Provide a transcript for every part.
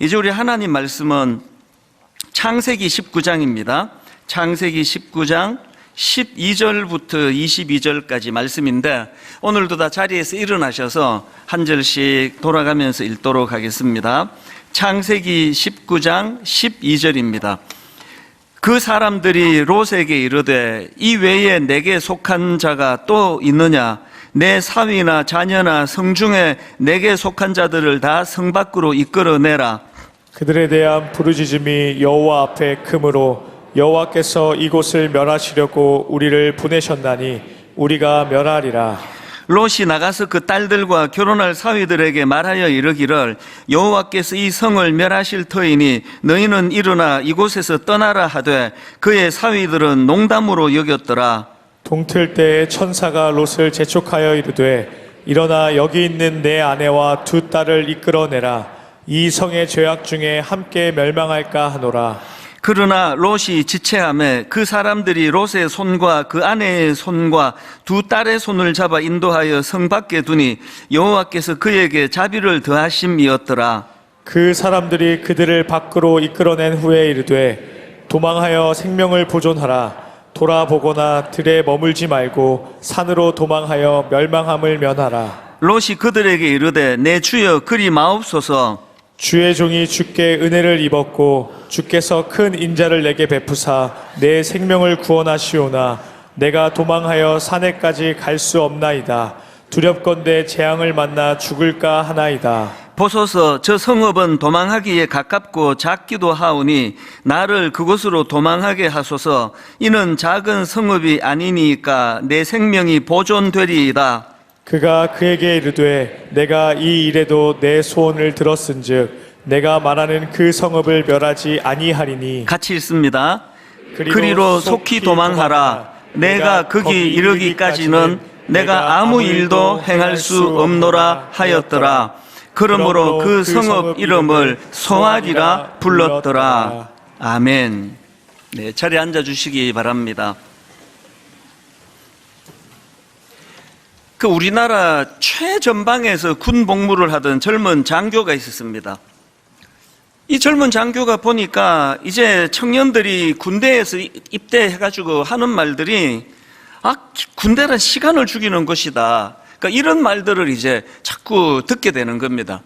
이제 우리 하나님 말씀은 창세기 19장입니다. 창세기 19장 12절부터 22절까지 말씀인데 오늘도 다 자리에서 일어나셔서 한 절씩 돌아가면서 읽도록 하겠습니다. 창세기 19장 12절입니다. 그 사람들이 롯에게 이르되 이 외에 내게 속한 자가 또 있느냐? 내 사위나 자녀나 성중에 내게 속한 자들을 다 성 밖으로 이끌어내라. 그들에 대한 부르짖음이 여호와 앞에 크므로 여호와께서 이곳을 멸하시려고 우리를 보내셨나니 우리가 멸하리라. 롯이 나가서 그 딸들과 결혼할 사위들에게 말하여 이르기를 여호와께서 이 성을 멸하실 터이니 너희는 일어나 이곳에서 떠나라 하되 그의 사위들은 농담으로 여겼더라. 동틀 때에 천사가 롯을 재촉하여 이르되 일어나 여기 있는 내 아내와 두 딸을 이끌어내라. 이 성의 죄악 중에 함께 멸망할까 하노라. 그러나 롯이 지체하매 그 사람들이 롯의 손과 그 아내의 손과 두 딸의 손을 잡아 인도하여 성 밖에 두니 여호와께서 그에게 자비를 더하심이었더라. 그 사람들이 그들을 밖으로 이끌어낸 후에 이르되 도망하여 생명을 보존하라. 돌아보거나 들에 머물지 말고 산으로 도망하여 멸망함을 면하라. 롯이 그들에게 이르되 내 주여 그리 마옵소서. 주의 종이 주께 은혜를 입었고 주께서 큰 인자를 내게 베푸사 내 생명을 구원하시오나 내가 도망하여 산에까지 갈 수 없나이다. 두렵건대 재앙을 만나 죽을까 하나이다. 보소서 저 성읍은 도망하기에 가깝고 작기도 하오니 나를 그곳으로 도망하게 하소서. 이는 작은 성읍이 아니니까 내 생명이 보존되리이다. 그가 그에게 이르되 내가 이 일에도 내 소원을 들었은즉 내가 말하는 그 성읍을 멸하지 아니하리니. 같이 읽습니다. 그리로 속히 도망하라. 내가 거기 이르기까지는 내가 아무 일도 행할 수 없노라 하였더라. 그러므로 그 성읍 이름을 소알이라 불렀더라. 아멘. 네, 자리에 앉아 주시기 바랍니다. 그 우리나라 최전방에서 군 복무를 하던 젊은 장교가 있었습니다. 이 젊은 장교가 보니까 이제 청년들이 군대에서 입대해가지고 하는 말들이 군대란 시간을 죽이는 것이다. 그러니까 이런 말들을 이제 자꾸 듣게 되는 겁니다.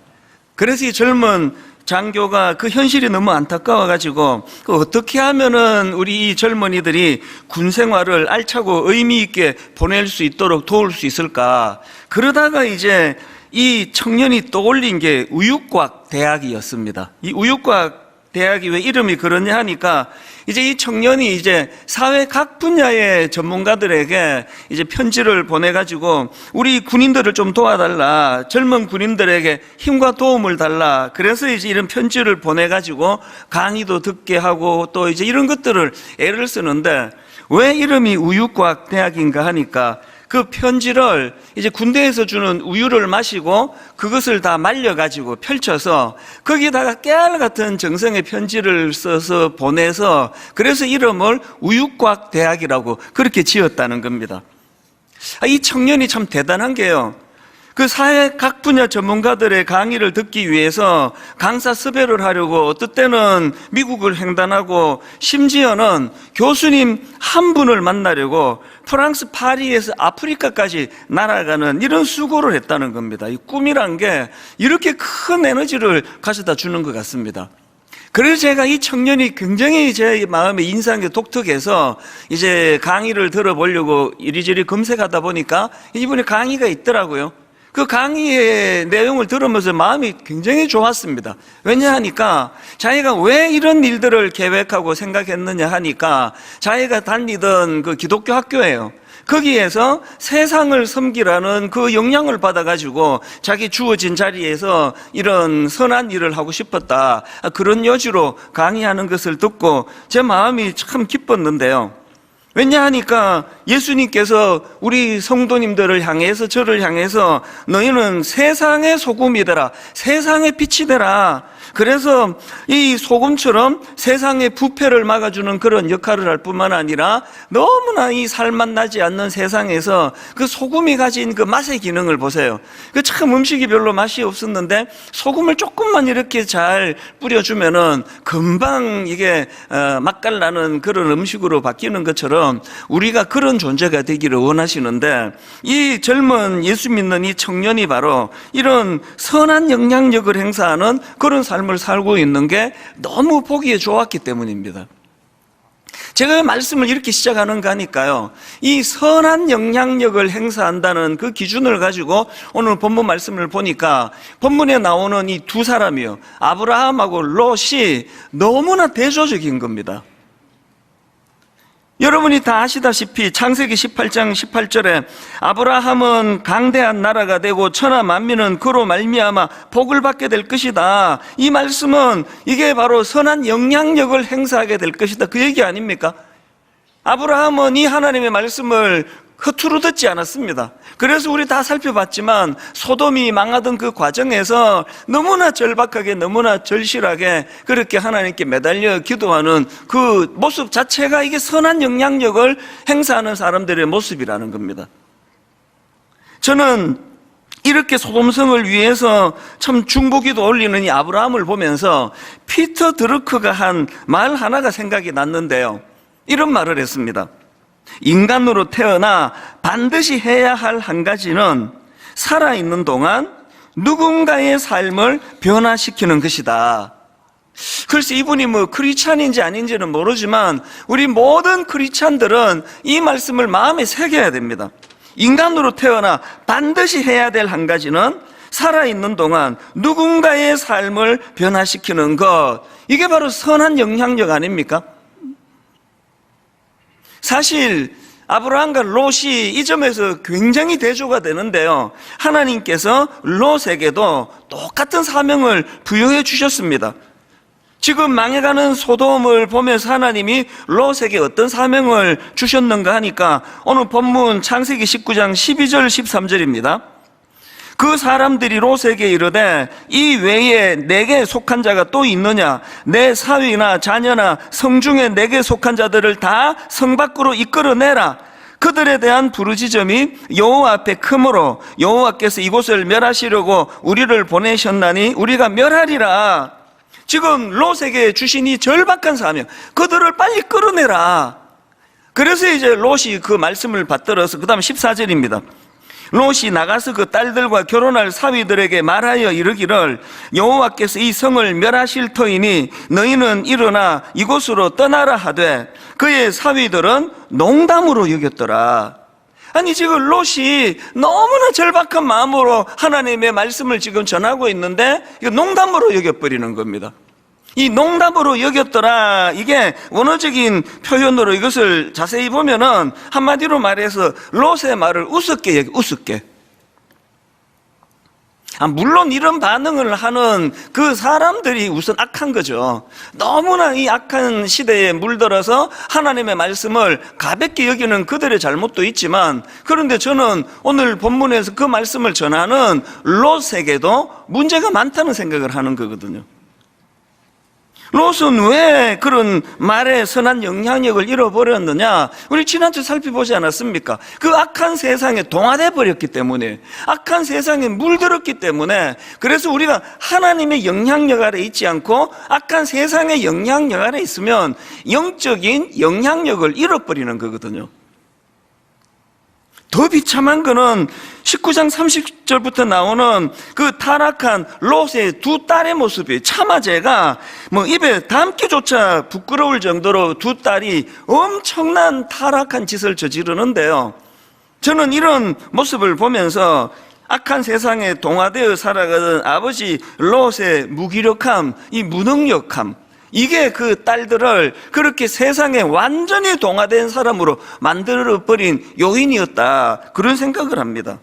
그래서 이 젊은 장교가 그 현실이 너무 안타까워가지고 어떻게 하면은 우리 이 젊은이들이 군 생활을 알차고 의미 있게 보낼 수 있도록 도울 수 있을까? 그러다가 이제 이 청년이 떠올린 게 우육과학 대학이었습니다. 이 우육과학 대학이 왜 이름이 그러냐 하니까 이제 이 청년이 이제 사회 각 분야의 전문가들에게 이제 편지를 보내가지고 우리 군인들을 좀 도와달라. 젊은 군인들에게 힘과 도움을 달라. 그래서 이제 이런 편지를 보내가지고 강의도 듣게 하고 또 이제 이런 것들을 애를 쓰는데 왜 이름이 우육과학 대학인가 하니까 그 편지를 이제 군대에서 주는 우유를 마시고 그것을 다 말려가지고 펼쳐서 거기다가 깨알 같은 정성의 편지를 써서 보내서 그래서 이름을 우육과학 대학이라고 그렇게 지었다는 겁니다. 이 청년이 참 대단한 게요. 그 사회 각 분야 전문가들의 강의를 듣기 위해서 강사 섭외를 하려고 어떨 때는 미국을 횡단하고 심지어는 교수님 한 분을 만나려고 프랑스 파리에서 아프리카까지 날아가는 이런 수고를 했다는 겁니다. 이 꿈이란 게 이렇게 큰 에너지를 가져다 주는 것 같습니다. 그래서 제가 이 청년이 굉장히 제 마음에 인상이 독특해서 이제 강의를 들어보려고 이리저리 검색하다 보니까 이분의 강의가 있더라고요. 그 강의의 내용을 들으면서 마음이 굉장히 좋았습니다. 왜냐하니까 자기가 왜 이런 일들을 계획하고 생각했느냐 하니까 자기가 다니던 그 기독교 학교예요. 거기에서 세상을 섬기라는 그 영향을 받아가지고 자기 주어진 자리에서 이런 선한 일을 하고 싶었다. 그런 여지로 강의하는 것을 듣고 제 마음이 참 기뻤는데요. 왜냐하니까 예수님께서 우리 성도님들을 향해서 저를 향해서 너희는 세상의 소금이 되라, 세상의 빛이 되라. 그래서 이 소금처럼 세상의 부패를 막아주는 그런 역할을 할 뿐만 아니라 너무나 이 살맛 나지 않는 세상에서 그 소금이 가진 그 맛의 기능을 보세요. 그 참 음식이 별로 맛이 없었는데 소금을 조금만 이렇게 잘 뿌려주면은 금방 이게 맛깔나는 그런 음식으로 바뀌는 것처럼 우리가 그런 존재가 되기를 원하시는데, 이 젊은 예수 믿는 이 청년이 바로 이런 선한 영향력을 행사하는 그런 삶을 살고 있는 게 너무 보기에 좋았기 때문입니다. 제가 말씀을 이렇게 시작하는가 하니까요, 이 선한 영향력을 행사한다는 그 기준을 가지고 오늘 본문 말씀을 보니까 본문에 나오는 이 두 사람이요, 아브라함하고 롯이 너무나 대조적인 겁니다. 여러분이 다 아시다시피 창세기 18장 18절에 아브라함은 강대한 나라가 되고 천하 만민은 그로 말미암아 복을 받게 될 것이다, 이 말씀은 이게 바로 선한 영향력을 행사하게 될 것이다, 그 얘기 아닙니까? 아브라함은 이 하나님의 말씀을 허투루 듣지 않았습니다. 그래서 우리 다 살펴봤지만 소돔이 망하던 그 과정에서 너무나 절박하게, 너무나 절실하게 그렇게 하나님께 매달려 기도하는 그 모습 자체가 이게 선한 영향력을 행사하는 사람들의 모습이라는 겁니다. 저는 이렇게 소돔성을 위해서 참 중보기도 올리는 이 아브라함을 보면서 피터 드루크가 한 말 하나가 생각이 났는데요, 이런 말을 했습니다. 인간으로 태어나 반드시 해야 할 한 가지는 살아있는 동안 누군가의 삶을 변화시키는 것이다. 글쎄, 이분이 뭐 크리스찬인지 아닌지는 모르지만 우리 모든 크리스찬들은 이 말씀을 마음에 새겨야 됩니다. 인간으로 태어나 반드시 해야 될 한 가지는 살아있는 동안 누군가의 삶을 변화시키는 것, 이게 바로 선한 영향력 아닙니까? 사실 아브라함과 롯이 이 점에서 굉장히 대조가 되는데요, 하나님께서 롯에게도 똑같은 사명을 부여해 주셨습니다. 지금 망해가는 소돔을 보면서 하나님이 롯에게 어떤 사명을 주셨는가 하니까 오늘 본문 창세기 19장 12절 13절입니다. 그 사람들이 롯에게 이르되 이 외에 내게 속한 자가 또 있느냐? 내 사위나 자녀나 성중에 내게 속한 자들을 다 성 밖으로 이끌어내라. 그들에 대한 부르짖음이 여호와 앞에 크므로 여호와께서 이곳을 멸하시려고 우리를 보내셨나니 우리가 멸하리라. 지금 롯에게 주신 이 절박한 사명, 그들을 빨리 끌어내라. 그래서 이제 롯이 그 말씀을 받들어서 그 다음 14절입니다. 롯이 나가서 그 딸들과 결혼할 사위들에게 말하여 이르기를 여호와께서 이 성을 멸하실 터이니 너희는 일어나 이곳으로 떠나라 하되 그의 사위들은 농담으로 여겼더라. 아니, 지금 롯이 너무나 절박한 마음으로 하나님의 말씀을 지금 전하고 있는데 이거 농담으로 여겨버리는 겁니다. 이 농담으로 여겼더라, 이게 원어적인 표현으로 이것을 자세히 보면은 한마디로 말해서 롯의 말을 우습게 여겨, 우습게. 물론 이런 반응을 하는 그 사람들이 우선 악한 거죠. 너무나 이 악한 시대에 물들어서 하나님의 말씀을 가볍게 여기는 그들의 잘못도 있지만, 그런데 저는 오늘 본문에서 그 말씀을 전하는 롯에게도 문제가 많다는 생각을 하는 거거든요. 롯은 왜 그런 말에 선한 영향력을 잃어버렸느냐? 우리 지난주 살펴보지 않았습니까? 그 악한 세상에 동화돼 버렸기 때문에, 악한 세상에 물들었기 때문에, 그래서 우리가 하나님의 영향력 아래 있지 않고 악한 세상의 영향력 아래 있으면 영적인 영향력을 잃어버리는 거거든요. 더 비참한 거는 19장 30절부터 나오는 그 타락한 롯의 두 딸의 모습이에요. 차마제가 뭐 입에 담기조차 부끄러울 정도로 두 딸이 엄청난 타락한 짓을 저지르는데요, 저는 이런 모습을 보면서 악한 세상에 동화되어 살아가던 아버지 롯의 무기력함, 이 무능력함, 이게 그 딸들을 그렇게 세상에 완전히 동화된 사람으로 만들어버린 요인이었다, 그런 생각을 합니다.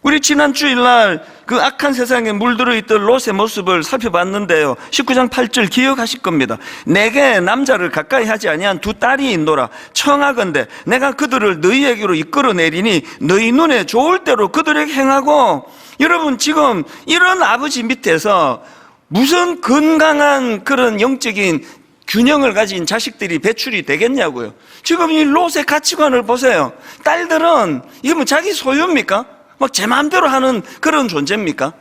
우리 지난 주일날 그 악한 세상에 물들어 있던 롯의 모습을 살펴봤는데요. 19장 8절 기억하실 겁니다. 내게 남자를 가까이 하지 아니한 두 딸이 있노라. 청하건대 내가 그들을 너희에게로 이끌어내리니 너희 눈에 좋을 대로 그들에게 행하고. 여러분, 지금 이런 아버지 밑에서 무슨 건강한 그런 영적인 균형을 가진 자식들이 배출이 되겠냐고요. 지금 이 롯의 가치관을 보세요. 딸들은 이게 뭐 자기 소유입니까? 막 제 마음대로 하는 그런 존재입니까?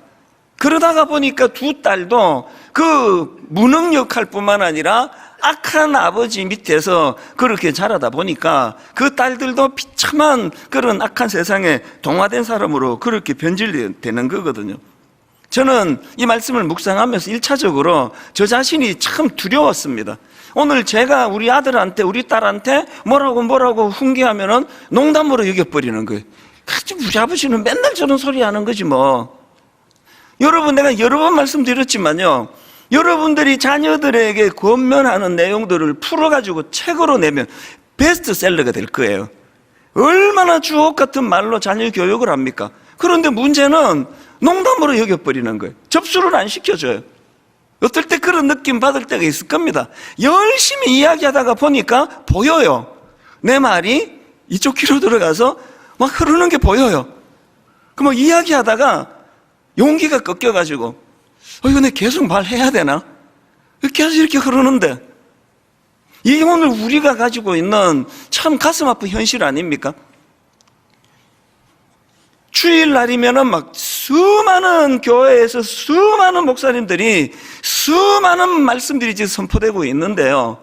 그러다가 보니까 두 딸도 그 무능력할 뿐만 아니라 악한 아버지 밑에서 그렇게 자라다 보니까 그 딸들도 비참한 그런 악한 세상에 동화된 사람으로 그렇게 변질되는 거거든요. 저는 이 말씀을 묵상하면서 1차적으로 저 자신이 참 두려웠습니다. 오늘 제가 우리 아들한테 우리 딸한테 뭐라고 훈계하면은 농담으로 여겨버리는 거예요. 우리 아버지는 맨날 저런 소리 하는 거지 뭐. 여러분, 내가 여러 번 말씀드렸지만요, 여러분들이 자녀들에게 권면하는 내용들을 풀어가지고 책으로 내면 베스트셀러가 될 거예요. 얼마나 주옥 같은 말로 자녀 교육을 합니까? 그런데 문제는 농담으로 여겨버리는 거예요. 접수를 안 시켜줘요. 어떨 때 그런 느낌 받을 때가 있을 겁니다. 열심히 이야기하다가 보니까 보여요. 내 말이 이쪽 귀로 들어가서 막 흐르는 게 보여요. 그럼 이야기하다가 용기가 꺾여가지고 이거 내 계속 말해야 되나? 계속 이렇게 흐르는데 이게 오늘 우리가 가지고 있는 참 가슴 아픈 현실 아닙니까? 주일날이면은 막 수많은 교회에서 수많은 목사님들이 수많은 말씀들이 지금 선포되고 있는데요,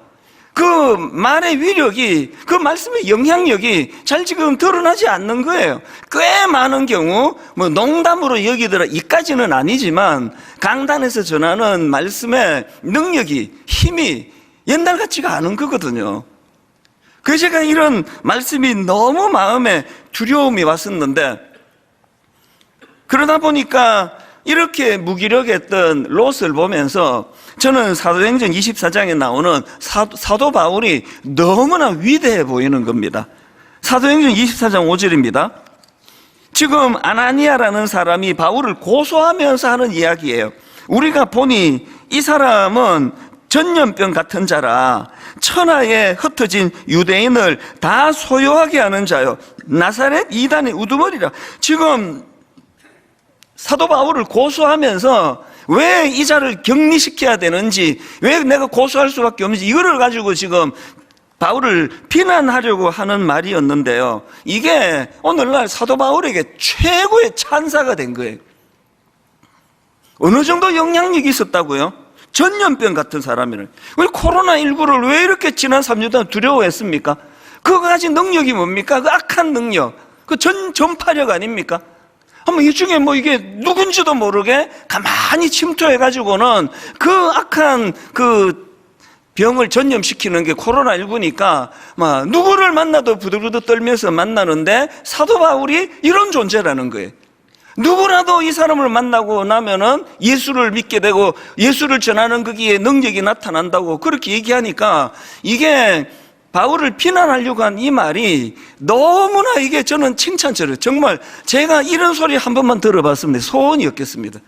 그 말의 위력이, 그 말씀의 영향력이 잘 지금 드러나지 않는 거예요. 꽤 많은 경우 뭐 농담으로 여기더라 이까지는 아니지만 강단에서 전하는 말씀의 능력이, 힘이 옛날 같지가 않은 거거든요. 그래서 제가 이런 말씀이 너무 마음에 두려움이 왔었는데, 그러다 보니까 이렇게 무기력했던 롯을 보면서 저는 사도행전 24장에 나오는 사도 바울이 너무나 위대해 보이는 겁니다. 사도행전 24장 5절입니다. 지금 아나니아라는 사람이 바울을 고소하면서 하는 이야기예요. 우리가 보니 이 사람은 전염병 같은 자라 천하에 흩어진 유대인을 다 소요하게 하는 자요, 나사렛 이단의 우두머리라. 지금 사도 바울을 고소하면서 왜 이 자를 격리시켜야 되는지, 왜 내가 고소할 수밖에 없는지, 이거를 가지고 지금 바울을 비난하려고 하는 말이었는데요, 이게 오늘날 사도 바울에게 최고의 찬사가 된 거예요. 어느 정도 영향력이 있었다고요? 전염병 같은 사람이는. 우리 코로나19를 왜 이렇게 지난 3년 동안 두려워했습니까? 그거 가진 능력이 뭡니까? 그 악한 능력, 그 전파력 아닙니까? 한번 이 중에 뭐 이게 누군지도 모르게 가만히 침투해가지고는 그 악한 그 병을 전염시키는 게 코로나19니까 막 누구를 만나도 부들부들 떨면서 만나는데 사도 바울이 이런 존재라는 거예요. 누구라도 이 사람을 만나고 나면은 예수를 믿게 되고 예수를 전하는 거기에 능력이 나타난다고 그렇게 얘기하니까, 이게 바울을 비난하려고 한 이 말이 너무나 이게 저는 칭찬처럼, 정말 제가 이런 소리 한 번만 들어봤으면 소원이었겠습니다.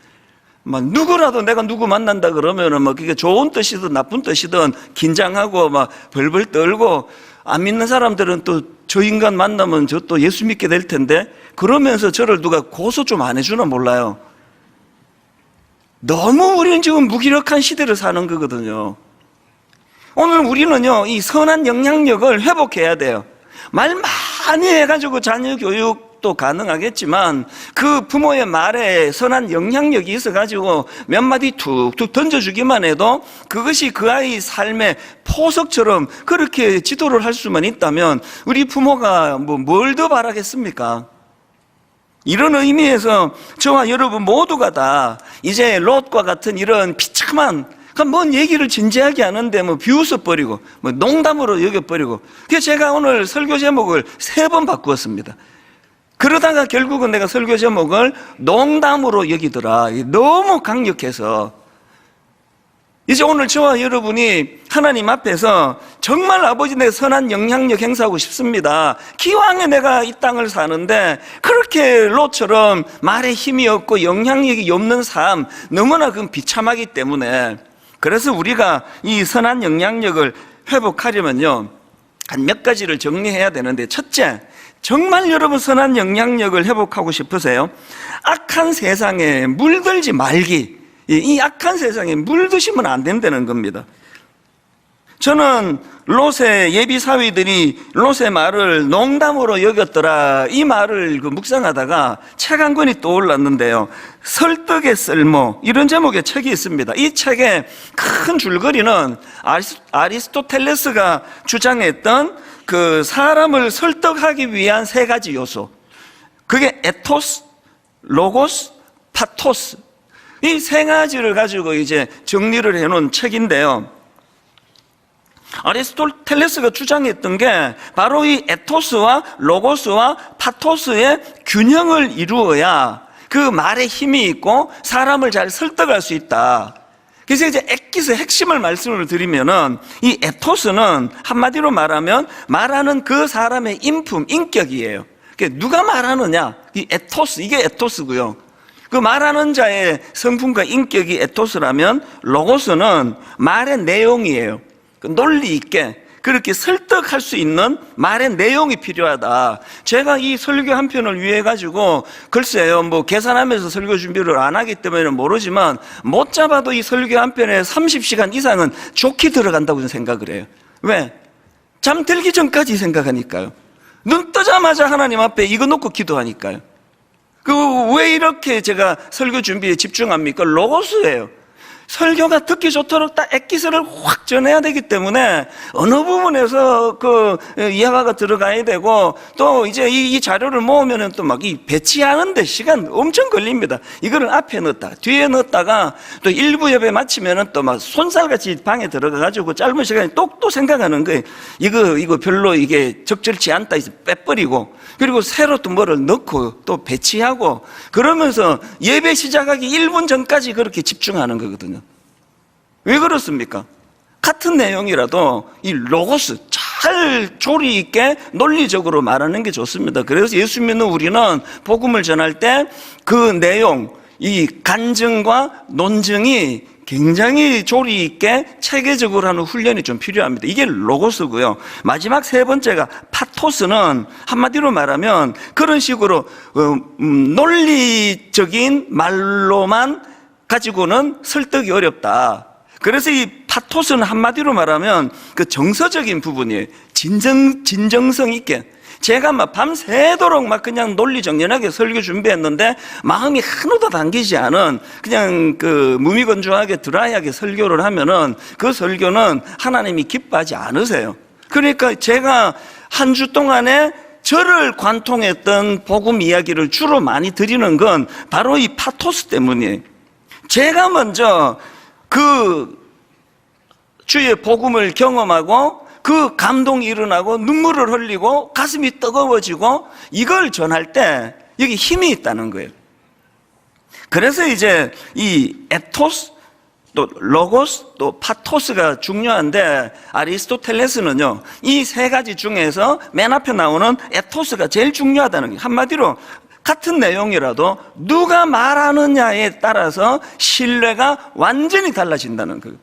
막 누구라도 내가 누구 만난다 그러면은 막 그게 좋은 뜻이든 나쁜 뜻이든 긴장하고 막 벌벌 떨고, 안 믿는 사람들은 또 저 인간 만나면 저 또 예수 믿게 될 텐데 그러면서 저를 누가 고소 좀 안 해주나 몰라요. 너무 우리는 지금 무기력한 시대를 사는 거거든요. 오늘 우리는요, 이 선한 영향력을 회복해야 돼요. 말 많이 해가지고 자녀 교육도 가능하겠지만 그 부모의 말에 선한 영향력이 있어가지고 몇 마디 툭툭 던져주기만 해도 그것이 그 아이 삶의 포석처럼 그렇게 지도를 할 수만 있다면 우리 부모가 뭘 더 바라겠습니까? 이런 의미에서 저와 여러분 모두가 다 이제 롯과 같은 이런 비참한, 뭔 얘기를 진지하게 하는데 비웃어버리고 농담으로 여겨버리고, 그래서 제가 오늘 설교 제목을 3번 바꾸었습니다. 그러다가 결국은 내가 설교 제목을 농담으로 여기더라, 너무 강력해서. 이제 오늘 저와 여러분이 하나님 앞에서 정말 아버지 내 선한 영향력 행사하고 싶습니다. 기왕에 내가 이 땅을 사는데 그렇게 롯처럼 말에 힘이 없고 영향력이 없는 삶 너무나 그건 비참하기 때문에, 그래서 우리가 이 선한 영향력을 회복하려면요 한 몇 가지를 정리해야 되는데, 첫째, 정말 여러분 선한 영향력을 회복하고 싶으세요? 악한 세상에 물들지 말기. 이 악한 세상에 물드시면 안 된다는 겁니다. 저는 롯의 예비 사위들이 롯의 말을 농담으로 여겼더라, 이 말을 묵상하다가 책 한 권이 떠올랐는데요. 설득의 쓸모, 이런 제목의 책이 있습니다. 이 책의 큰 줄거리는 아리스토텔레스가 주장했던 그 사람을 설득하기 위한 세 가지 요소, 그게 에토스, 로고스, 파토스, 이 세 가지를 가지고 이제 정리를 해놓은 책인데요. 아리스토텔레스가 주장했던 게 바로 이 에토스와 로고스와 파토스의 균형을 이루어야 그 말에 힘이 있고 사람을 잘 설득할 수 있다. 그래서 이제 엑기스 핵심을 말씀을 드리면은, 이 에토스는 한마디로 말하면 말하는 그 사람의 인품, 인격이에요. 그러니까 누가 말하느냐, 이 에토스, 이게 에토스고요. 그 말하는 자의 성품과 인격이 에토스라면, 로고스는 말의 내용이에요. 논리 있게 그렇게 설득할 수 있는 말의 내용이 필요하다. 제가 이 설교 한 편을 위해 가지고 글쎄요 뭐 계산하면서 설교 준비를 안 하기 때문에 모르지만 못 잡아도 이 설교 한 편에 30시간 이상은 좋게 들어간다고 생각을 해요. 왜? 잠들기 전까지 생각하니까요. 눈 뜨자마자 하나님 앞에 이거 놓고 기도하니까요. 왜 이렇게 제가 설교 준비에 집중합니까? 로고스예요. 설교가 듣기 좋도록 딱 엑기스를 확 전해야 되기 때문에 어느 부분에서 그 이해가 들어가야 되고, 또 이제 이 자료를 모으면은 또 막 이 배치하는데 시간 엄청 걸립니다. 이거를 앞에 넣었다 뒤에 넣었다가 또 일부 예배 마치면은 또 막 손살같이 방에 들어가가지고 짧은 시간에 또 생각하는 거예요. 이거 별로 이게 적절치 않다 해서 빼버리고, 그리고 새로 또 뭐를 넣고 또 배치하고, 그러면서 예배 시작하기 1분 전까지 그렇게 집중하는 거거든요. 왜 그렇습니까? 같은 내용이라도 이 로고스 잘 조리 있게 논리적으로 말하는 게 좋습니다. 그래서 예수 믿는 우리는 복음을 전할 때 그 내용, 이 간증과 논증이 굉장히 조리 있게 체계적으로 하는 훈련이 좀 필요합니다. 이게 로고스고요. 마지막 세 번째가 파토스는 한마디로 말하면 그런 식으로 논리적인 말로만 가지고는 설득이 어렵다. 그래서 이 파토스는 한마디로 말하면 그 정서적인 부분이에요. 진정성 있게. 제가 막 밤새도록 막 그냥 논리정연하게 설교 준비했는데 마음이 하나도 당기지 않은 그냥 그 무미건조하게 드라이하게 설교를 하면은 그 설교는 하나님이 기뻐하지 않으세요. 그러니까 제가 한 주 동안에 저를 관통했던 복음 이야기를 주로 많이 드리는 건 바로 이 파토스 때문이에요. 제가 먼저 그 주의 복음을 경험하고 그 감동이 일어나고 눈물을 흘리고 가슴이 뜨거워지고 이걸 전할 때 여기 힘이 있다는 거예요. 그래서 이제 이 에토스, 또 로고스, 또 파토스가 중요한데, 아리스토텔레스는요 이 세 가지 중에서 맨 앞에 나오는 에토스가 제일 중요하다는 거예요. 한마디로 같은 내용이라도 누가 말하느냐에 따라서 신뢰가 완전히 달라진다는 거예요.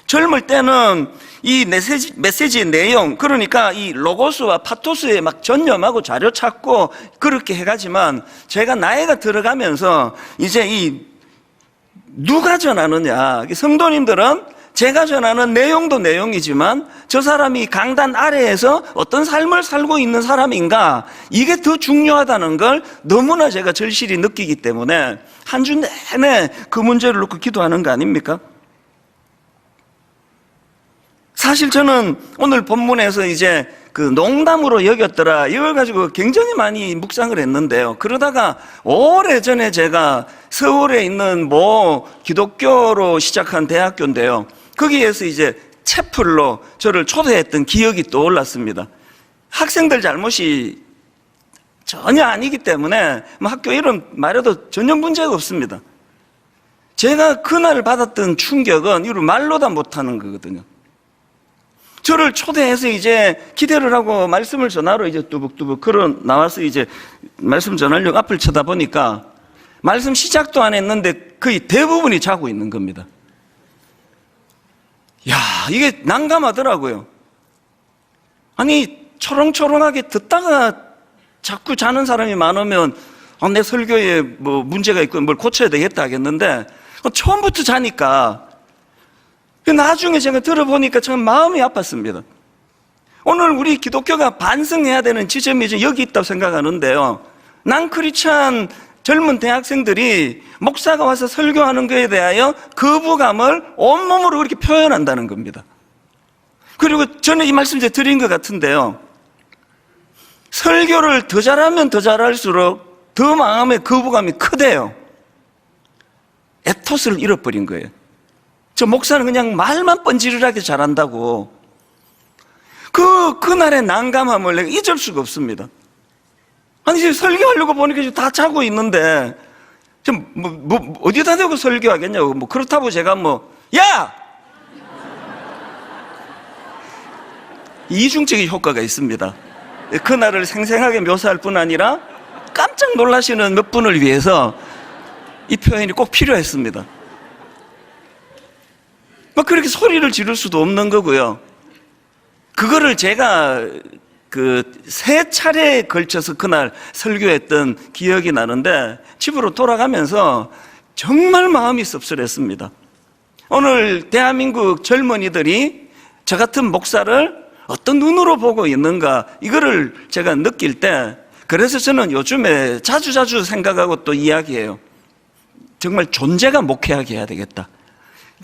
젊을 때는 이 메시지의 내용, 그러니까 이 로고스와 파토스에 막 전념하고 자료 찾고 그렇게 해가지만, 제가 나이가 들어가면서 이제 이 누가 전하느냐, 성도님들은 제가 전하는 내용도 내용이지만 저 사람이 강단 아래에서 어떤 삶을 살고 있는 사람인가, 이게 더 중요하다는 걸 너무나 제가 절실히 느끼기 때문에 한 주 내내 그 문제를 놓고 기도하는 거 아닙니까? 사실 저는 오늘 본문에서 이제 그 농담으로 여겼더라 이걸 가지고 굉장히 많이 묵상을 했는데요. 그러다가 오래전에 제가 서울에 있는 기독교로 시작한 대학교인데요. 거기에서 이제 채플로 저를 초대했던 기억이 떠올랐습니다. 학생들 잘못이 전혀 아니기 때문에 학교 이름 말해도 전혀 문제가 없습니다. 제가 그날 받았던 충격은 이걸 말로 다 못하는 거거든요. 저를 초대해서 이제 기대를 하고 말씀을 전하러 이제 뚜벅뚜벅 걸어 나와서 이제 말씀 전하려고 앞을 쳐다보니까 말씀 시작도 안 했는데 거의 대부분이 자고 있는 겁니다. 야, 이게 난감하더라고요. 아니, 초롱초롱하게 듣다가 자꾸 자는 사람이 많으면 내 설교에 뭐 문제가 있고 뭘 고쳐야 되겠다 하겠는데 처음부터 자니까 나중에 제가 들어보니까 참 마음이 아팠습니다. 오늘 우리 기독교가 반성해야 되는 지점이 여기 있다고 생각하는데요. 낭크리스찬 젊은 대학생들이 목사가 와서 설교하는 것에 대하여 거부감을 온몸으로 그렇게 표현한다는 겁니다. 그리고 저는 이 말씀 이제 드린 것 같은데요. 설교를 더 잘하면 더 잘할수록 더 마음의 거부감이 크대요. 에토스를 잃어버린 거예요. 저 목사는 그냥 말만 뻔지르르하게 잘한다고. 그날의 난감함을 내가 잊을 수가 없습니다. 아니, 지금 설교하려고 보니까 지금 다 자고 있는데, 지금 어디다 대고 설교하겠냐고. 그렇다고 제가 야! 이중적인 효과가 있습니다. 그날을 생생하게 묘사할 뿐 아니라 깜짝 놀라시는 몇 분을 위해서 이 표현이 꼭 필요했습니다. 그렇게 소리를 지를 수도 없는 거고요. 그거를 제가 세 차례에 걸쳐서 그날 설교했던 기억이 나는데 집으로 돌아가면서 정말 마음이 씁쓸했습니다. 오늘 대한민국 젊은이들이 저 같은 목사를 어떤 눈으로 보고 있는가, 이거를 제가 느낄 때, 그래서 저는 요즘에 자주 생각하고 또 이야기해요. 정말 존재가 목회하게 해야 되겠다.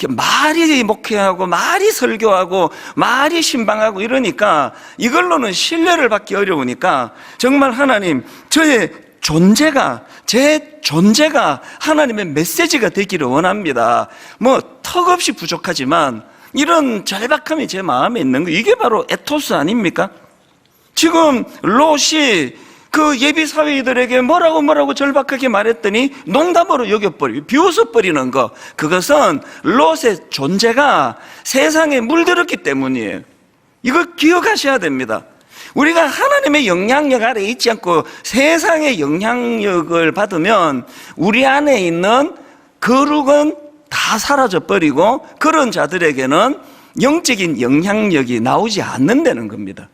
말이 목회하고 말이 설교하고 말이 신방하고 이러니까 이걸로는 신뢰를 받기 어려우니까 정말 하나님, 저의 존재가, 제 존재가 하나님의 메시지가 되기를 원합니다. 턱없이 부족하지만 이런 절박함이 제 마음에 있는 거, 이게 바로 에토스 아닙니까? 지금 롯이 그 예비 사위들에게 뭐라고 절박하게 말했더니 농담으로 여겨버리고 비웃어버리는 거, 그것은 롯의 존재가 세상에 물들었기 때문이에요. 이걸 기억하셔야 됩니다. 우리가 하나님의 영향력 아래 있지 않고 세상의 영향력을 받으면 우리 안에 있는 거룩은 다 사라져버리고 그런 자들에게는 영적인 영향력이 나오지 않는다는 겁니다.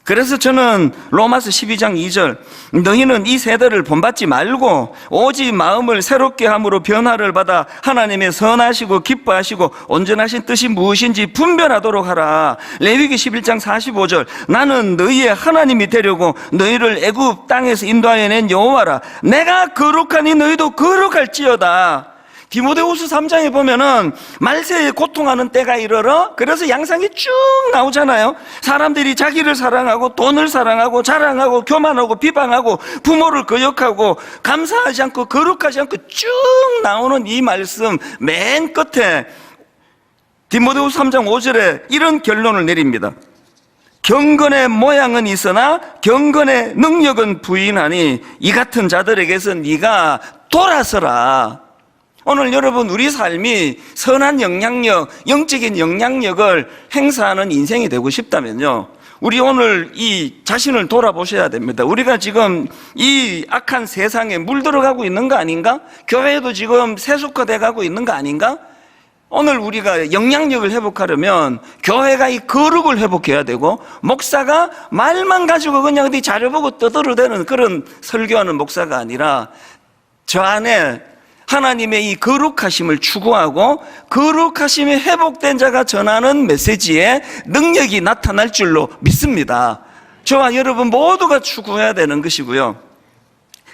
그래서 저는 로마서 12장 2절, 너희는 이 세대를 본받지 말고 오직 마음을 새롭게 함으로 변화를 받아 하나님의 선하시고 기뻐하시고 온전하신 뜻이 무엇인지 분별하도록 하라. 레위기 11장 45절, 나는 너희의 하나님이 되려고 너희를 애굽 땅에서 인도하여 낸 여호와라. 내가 거룩하니 너희도 거룩할지어다. 디모데후서 3장에 보면은 말세에 고통하는 때가 이르러, 그래서 양상이 쭉 나오잖아요. 사람들이 자기를 사랑하고 돈을 사랑하고 자랑하고 교만하고 비방하고 부모를 거역하고 감사하지 않고 거룩하지 않고 쭉 나오는 이 말씀 맨 끝에 디모데후서 3장 5절에 이런 결론을 내립니다. 경건의 모양은 있으나 경건의 능력은 부인하니 이 같은 자들에게서 네가 돌아서라. 오늘 여러분, 우리 삶이 선한 영향력, 영적인 영향력을 행사하는 인생이 되고 싶다면요, 우리 오늘 이 자신을 돌아보셔야 됩니다. 우리가 지금 이 악한 세상에 물들어가고 있는 거 아닌가? 교회도 지금 세속화돼 가고 있는 거 아닌가? 오늘 우리가 영향력을 회복하려면 교회가 이 거룩을 회복해야 되고, 목사가 말만 가지고 그냥 어디 자료보고 떠들어대는 그런 설교하는 목사가 아니라 저 안에 하나님의 이 거룩하심을 추구하고 거룩하심이 회복된 자가 전하는 메시지에 능력이 나타날 줄로 믿습니다. 저와 여러분 모두가 추구해야 되는 것이고요.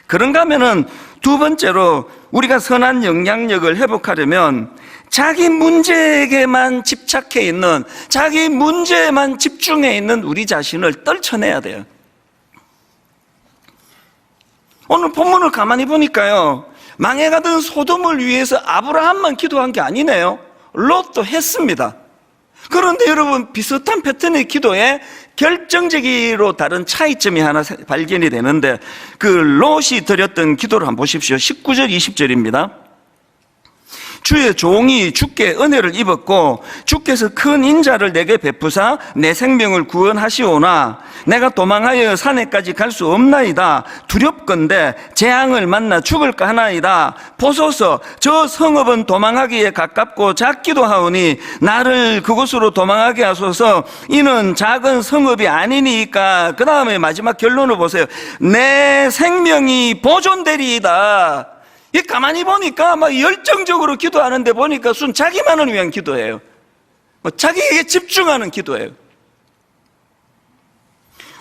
그런가 하면은 두 번째로, 우리가 선한 영향력을 회복하려면 자기 문제에게만 집착해 있는, 자기 문제에만 집중해 있는 우리 자신을 떨쳐내야 돼요. 오늘 본문을 가만히 보니까요, 망해가던 소돔을 위해서 아브라함만 기도한 게 아니네요. 롯도 했습니다. 그런데 여러분, 비슷한 패턴의 기도에 결정적으로 다른 차이점이 하나 발견이 되는데, 그 롯이 드렸던 기도를 한번 보십시오. 19절 20절입니다. 주의 종이 주께 은혜를 입었고 주께서 큰 인자를 내게 베푸사 내 생명을 구원하시오나 내가 도망하여 산에까지 갈 수 없나이다. 두렵건대 재앙을 만나 죽을까 하나이다. 보소서, 저 성읍은 도망하기에 가깝고 작기도 하오니 나를 그곳으로 도망하게 하소서. 이는 작은 성읍이 아니니까. 그 다음에 마지막 결론을 보세요. 내 생명이 보존되리이다. 이 가만히 보니까 막 열정적으로 기도하는데 보니까 자기만을 위한 기도예요. 자기에게 집중하는 기도예요.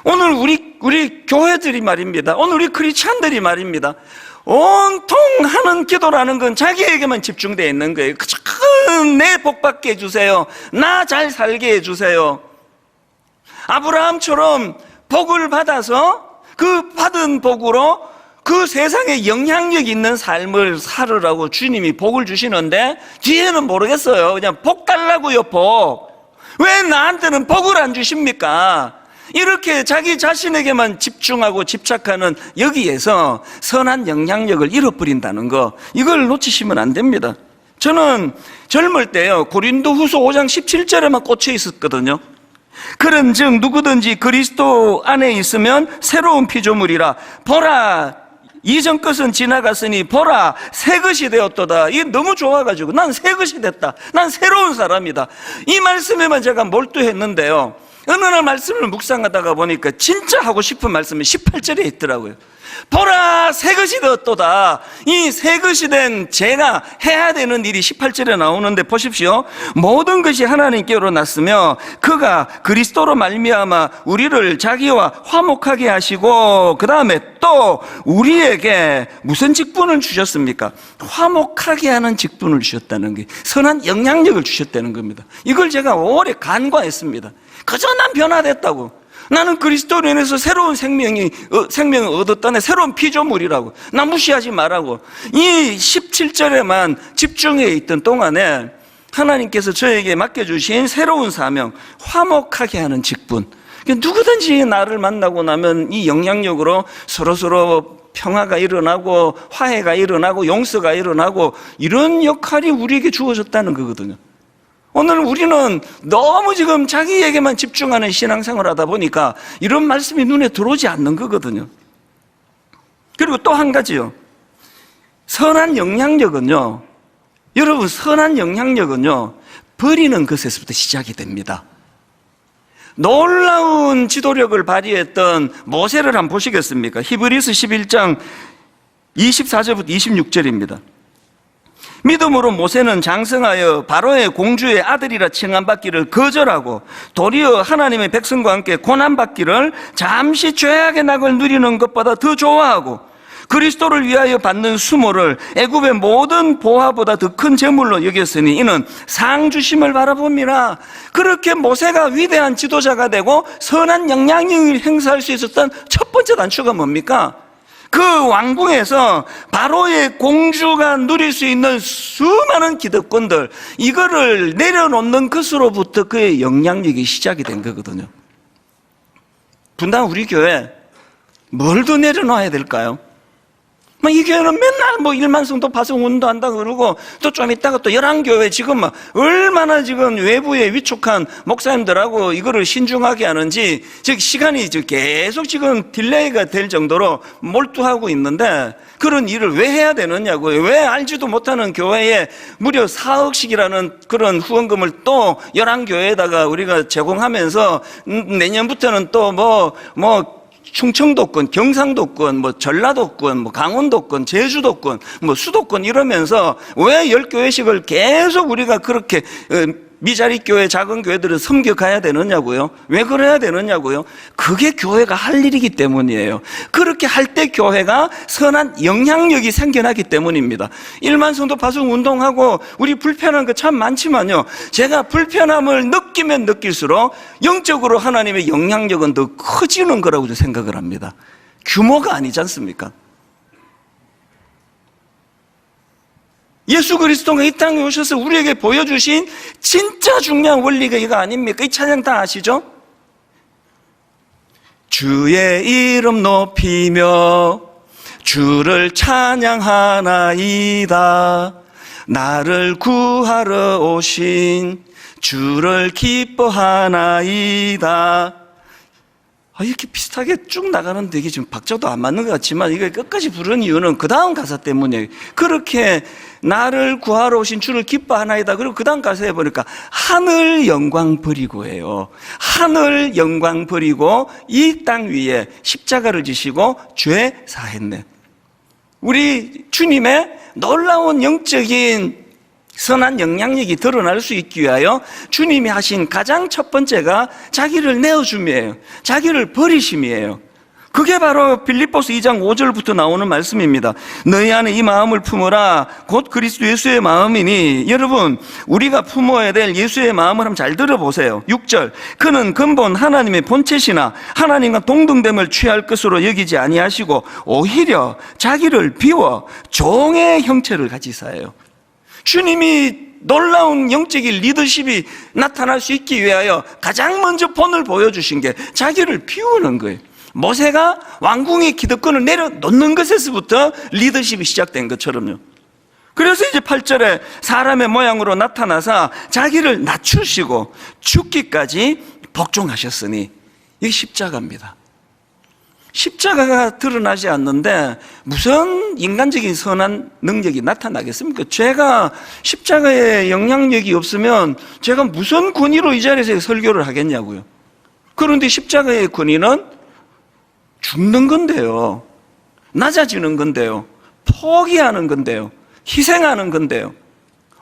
오늘 우리 교회들이 말입니다. 오늘 우리 크리스찬들이 말입니다. 온통 하는 기도라는 건 자기에게만 집중되어 있는 거예요. 내 복 받게 해주세요. 나 잘 살게 해주세요. 아브라함처럼 복을 받아서 그 받은 복으로 그 세상에 영향력 있는 삶을 살으라고 주님이 복을 주시는데 뒤에는 모르겠어요. 그냥 복 달라고요, 복. 왜 나한테는 복을 안 주십니까? 이렇게 자기 자신에게만 집중하고 집착하는 여기에서 선한 영향력을 잃어버린다는 거, 이걸 놓치시면 안 됩니다. 저는 젊을 때요, 고린도후서 5장 17절에만 꽂혀 있었거든요. 그런즉 누구든지 그리스도 안에 있으면 새로운 피조물이라. 보라, 이전 것은 지나갔으니 보라, 새 것이 되었도다. 이게 너무 좋아가지고 난 새 것이 됐다, 난 새로운 사람이다, 이 말씀에만 제가 몰두했는데요, 어느 날 말씀을 묵상하다가 보니까 진짜 하고 싶은 말씀이 18절에 있더라고요. 보라, 새 것이 되었도다. 이 새 것이 된 제가 해야 되는 일이 18절에 나오는데 보십시오. 모든 것이 하나님께로 났으며 그가 그리스도로 말미암아 우리를 자기와 화목하게 하시고, 그 다음에 또 우리에게 무슨 직분을 주셨습니까? 화목하게 하는 직분을 주셨다는 게, 선한 영향력을 주셨다는 겁니다. 이걸 제가 오래 간과했습니다. 그저 난 변화됐다고, 나는 그리스도로 인해서 새로운 생명을 얻었다네, 새로운 피조물이라고, 나 무시하지 말라고. 이 17절에만 집중해 있던 동안에 하나님께서 저에게 맡겨주신 새로운 사명, 화목하게 하는 직분. 누구든지 나를 만나고 나면 이 영향력으로 서로서로 평화가 일어나고 화해가 일어나고 용서가 일어나고, 이런 역할이 우리에게 주어졌다는 거거든요. 오늘 우리는 너무 지금 자기에게만 집중하는 신앙생활을 하다 보니까 이런 말씀이 눈에 들어오지 않는 거거든요. 그리고 또 한 가지요, 선한 영향력은요, 여러분, 선한 영향력은요, 버리는 것에서부터 시작이 됩니다. 놀라운 지도력을 발휘했던 모세를 한번 보시겠습니까? 히브리서 11장 24절부터 26절입니다. 믿음으로 모세는 장성하여 바로의 공주의 아들이라 칭함받기를 거절하고 도리어 하나님의 백성과 함께 고난받기를 잠시 죄악의 낙을 누리는 것보다 더 좋아하고 그리스도를 위하여 받는 수모를 애굽의 모든 보화보다 더 큰 재물로 여겼으니 이는 상 주심을 바라봅니다. 그렇게 모세가 위대한 지도자가 되고 선한 영향력을 행사할 수 있었던 첫 번째 단추가 뭡니까? 그 왕궁에서 바로의 공주가 누릴 수 있는 수많은 기득권들, 이거를 내려놓는 것으로부터 그의 영향력이 시작이 된 거거든요. 분당 우리 교회 뭘 더 내려놔야 될까요? 이 교회는 맨날 일만성도 파송 운동한다 그러고, 또 좀 있다가 또 열왕교회 지금 얼마나 지금 외부에 위촉한 목사님들하고 이거를 신중하게 하는지, 즉 시간이 계속 지금 딜레이가 될 정도로 몰두하고 있는데, 그런 일을 왜 해야 되느냐고요. 왜 알지도 못하는 교회에 무려 4억씩이라는 그런 후원금을 또 열왕교회에다가 우리가 제공하면서 내년부터는 또 충청도권, 경상도권, 전라도권, 강원도권, 제주도권, 수도권 이러면서 왜 10교회씩을 계속 우리가 그렇게 미자리 교회, 작은 교회들을 섬겨가야 되느냐고요. 왜 그래야 되느냐고요. 그게 교회가 할 일이기 때문이에요. 그렇게 할 때 교회가 선한 영향력이 생겨나기 때문입니다. 1만 성도 파송 운동하고 우리 불편한 거 참 많지만요, 제가 불편함을 느끼면 느낄수록 영적으로 하나님의 영향력은 더 커지는 거라고 생각을 합니다. 규모가 아니지 않습니까? 예수 그리스도가 이 땅에 오셔서 우리에게 보여주신 진짜 중요한 원리가 이거 아닙니까? 이 찬양 다 아시죠? 주의 이름 높이며 주를 찬양하나이다. 나를 구하러 오신 주를 기뻐하나이다. 이렇게 비슷하게 쭉 나가는데 이게 지금 박자도 안 맞는 것 같지만 이게 끝까지 부르는 이유는 그 다음 가사 때문이에요. 그렇게 나를 구하러 오신 주를 기뻐하나이다. 그리고 그 다음 가사에 보니까 하늘 영광 버리고 해요. 하늘 영광 버리고 이 땅 위에 십자가를 지시고 죄 사했네. 우리 주님의 놀라운 영적인 선한 영향력이 드러날 수 있기 위하여 주님이 하신 가장 첫 번째가 자기를 내어줌이에요. 자기를 버리심이에요. 그게 바로 빌립보서 2장 5절부터 나오는 말씀입니다. 너희 안에 이 마음을 품어라. 곧 그리스도 예수의 마음이니. 여러분, 우리가 품어야 될 예수의 마음을 한번 잘 들어보세요. 6절, 그는 근본 하나님의 본체시나 하나님과 동등됨을 취할 것으로 여기지 아니하시고 오히려 자기를 비워 종의 형체를 가지사예요. 주님이 놀라운 영적인 리더십이 나타날 수 있기 위하여 가장 먼저 본을 보여주신 게 자기를 비우는 거예요. 모세가 왕궁의 기득권을 내려놓는 것에서부터 리더십이 시작된 것처럼요. 그래서 이제 8절에 사람의 모양으로 나타나서 자기를 낮추시고 죽기까지 복종하셨으니 이게 십자가입니다. 십자가가 드러나지 않는데 무슨 인간적인 선한 능력이 나타나겠습니까? 제가 십자가에 영향력이 없으면 제가 무슨 권위로 이 자리에서 설교를 하겠냐고요. 그런데 십자가의 권위는 죽는 건데요, 낮아지는 건데요, 포기하는 건데요, 희생하는 건데요,